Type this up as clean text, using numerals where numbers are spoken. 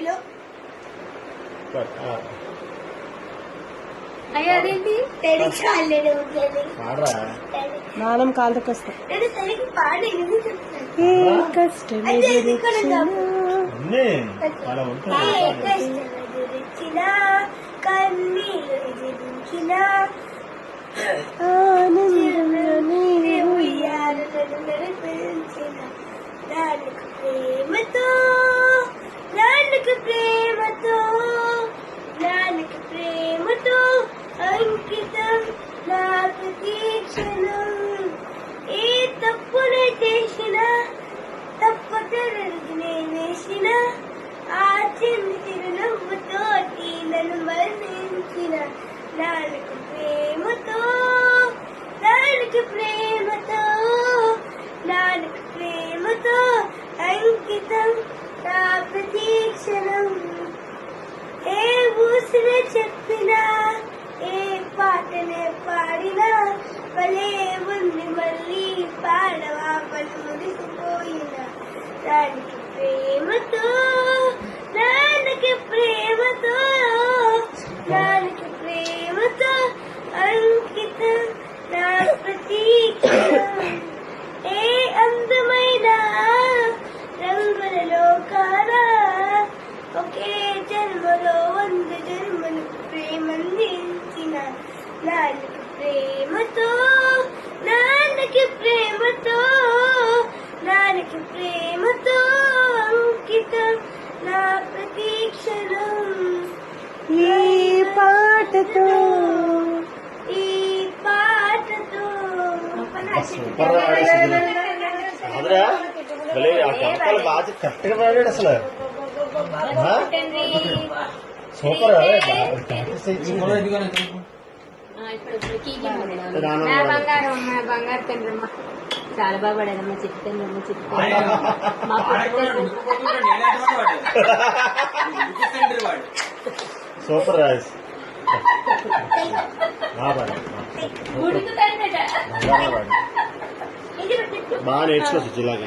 గాలిలో. అయ్యో అదేంటి నానం కాళ్ళకి వస్తా ప్రేమతో నాన్నకు ప్రేమతో నాన్నకు ప్రేమతో అంకితం నా ప్రతీక్షణం. ఏ తప్పునే చేసినా తప్పటరుగు నేనేసిన ఆ చిన్ని చిరునవ్వుతో నన్ను మరణించిన నాన్నకు ప్రేమతో నాన్నకు ప్రేమతో నాన్నకు ప్రేమతో అంకితం నా ప్రతీక్షణం. ఏ ఊసిన చెప్పినా ఏ పాటనే పాడినా భలే ఉంది మళ్ళీ పాడవా పని మురిసిపోయిన దానికి ప్రేమతో నాన్నకి ప్రేమతో నాన్నకి ప్రేమతో అంకితం నా ప్రతీక్షణం. ఏ అందమైన రంగులలో కాదా ఒకే జన్మలో 100 జన్మలు ప్రేమందించిన నాన్నకి ప్రేమతో నాన్నకి ప్రేమతో నాన్నకి ప్రేమతో అంకితం నా ప్రతీక్షణం. ఈ పాటతో ఈ పాటతో కరెక్ట్గా పాడాడు అసలు. సూపర్. నా బంగారం మా బంగారు తండ్రమ్మ చాలా బాగా పడారమ్మా. చెప్తాను సూపర్ రాజేష్. బాగా నేర్చుకోవచ్చు ఇలాగే.